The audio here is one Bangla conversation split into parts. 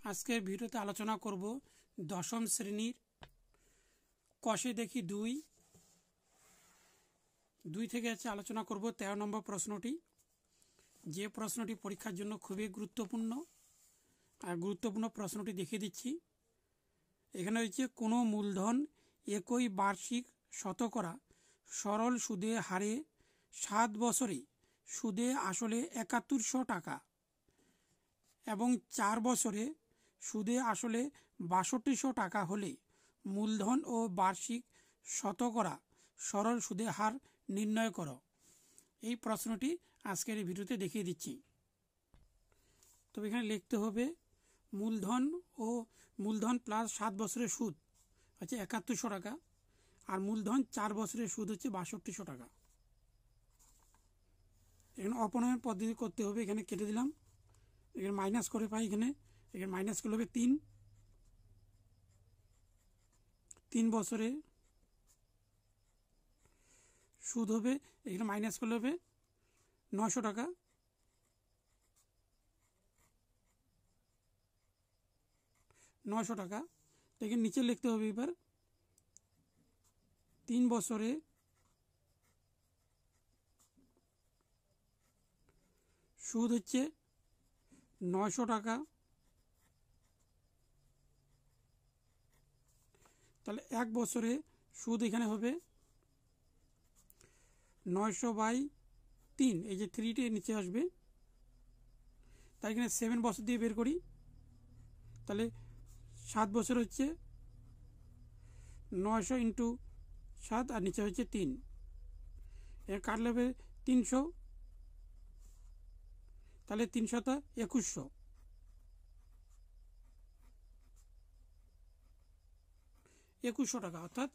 আজকের ভিডিওতে আলোচনা করব দশম শ্রেণীর কষে দেখি দুই থেকে আলোচনা করব 13 নম্বর প্রশ্নটি, যে প্রশ্নটি পরীক্ষার জন্য খুবই গুরুত্বপূর্ণ। আর গুরুত্বপূর্ণ প্রশ্নটি দেখিয়ে দিচ্ছি। এখানে হচ্ছে কোনো মূলধন একই বার্ষিক শতকরা সরল সুদে হারে 7 বছরে সুদে আসলে 7100 টাকা এবং 4 বছরে সুদে আসলে 6200 টাকা হলে মূলধন ও বার্ষিক শতকরা সরল সুদে হার নির্ণয় করো। এই প্রশ্নটি আজকের এই ভিডিওতে দেখিয়ে দিচ্ছি। তবে এখানে লিখতে হবে মূলধন প্লাস 7 বছরের সুদ হচ্ছে 7100 টাকা, আর মূলধন 4 বছরের সুদ হচ্ছে 6200 টাকা। এখানে অপনয়ন পদ্ধতি করতে হবে। এখানে কেটে দিলাম, এখানে মাইনাস করে পাই, এখানে মাইনাস করলে হবে 3 বছরে সুদ হবে, এখানে মাইনাস করলে হবে 900 টাকা। এখানে নিচে লিখতে হবে এবার 3 বছরে সুদ হচ্ছে 900 টাকা। তাহলে 1 বছরে সুদ এখানে হবে 900/3, এই যে 3টি নিচে আসবে। তাই এখানে 7 বছর দিয়ে বের করি, তাহলে 7 বছর হচ্ছে 900 × 7 আর নিচে হচ্ছে 3, এর কাটলে হবে 300, তাহলে 300 = 2100 টাকা। অর্থাৎ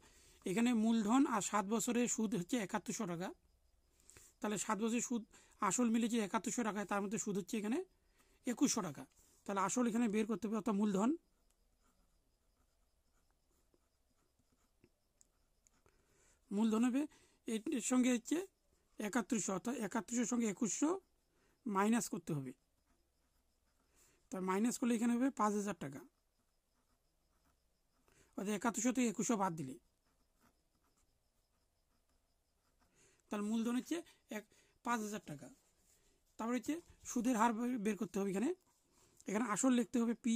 এখানে মূলধন আর 7 বছরের সুদ হচ্ছে 7100 টাকা। তাহলে 7 বছরের সুদ আসল মিলেছে 7100 টাকায়, তার মধ্যে সুদ হচ্ছে এখানে 2100 টাকা। তাহলে আসল এখানে বের করতে হবে, অর্থাৎ মূলধন হবে এর সঙ্গে হচ্ছে 7100, অর্থাৎ 7100 সঙ্গে 2100 মাইনাস করতে হবে। তার মাইনাস করলে এখানে হবে 5000 টাকা, অর্থাৎ 7100 থেকে 2100 বাদ দিলে তার মূলধন হচ্ছে 5000 টাকা। তারপরে হচ্ছে সুদের হার বের করতে হবে। এখানে আসল লিখতে হবে পি,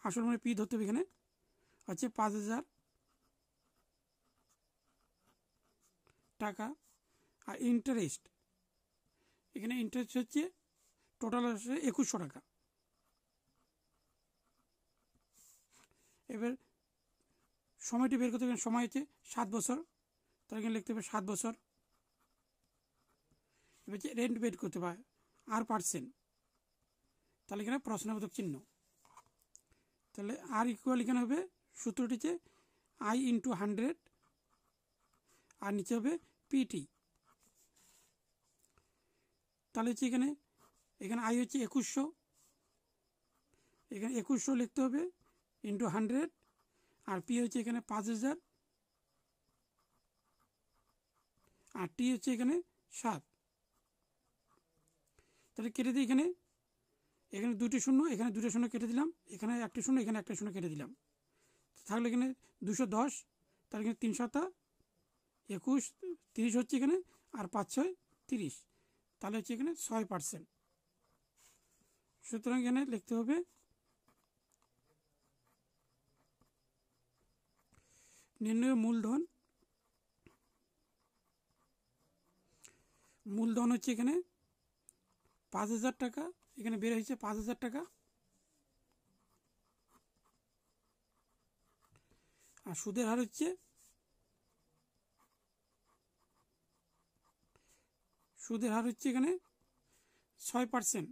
আসল মানে পি ধরতে হবে। এখানে হচ্ছে 5000 টাকা। আর ইন্টারেস্ট, এখানে ইন্টারেস্ট হচ্ছে টোটাল হচ্ছে 2100 টাকা। এবার সময়টি বের করতে হবে। সময় হচ্ছে 7 বছর, তাহলে এখানে লিখতে হবে 7 বছর। এবার হচ্ছে রেন্ট বের করতে হবে R%, তাহলে এখানে প্রশ্নবোধক চিহ্ন। তাহলে R ইকুয়াল এখানে হবে সূত্রটি হচ্ছে I × 100 আর নিচে হবে PT। তাহলে হচ্ছে এখানে I হচ্ছে 2100, এখানে 2100 লিখতে হবে × 100, আর P হচ্ছে এখানে 5000, আর T হচ্ছে এখানে 7। তাহলে কেটে দিই, এখানে 2টি শূন্য, এখানে 2টি শূন্য কেটে দিলাম, এখানে 1টি শূন্য, এখানে 1টি শূন্য কেটে দিলাম। থাকলে এখানে 210, তাহলে এখানে 3 × 7 = 21, 30 হচ্ছে এখানে, আর 5 × 6 = 30, তাহলে হচ্ছে এখানে 6%। সুতরাং এখানে লিখতে হবে নির্ণয় মূলধন হচ্ছে এখানে 5000 টাকা, এখানে বের হয়েছে 5000 টাকা। আর সুদের হার হচ্ছে এখানে 6%।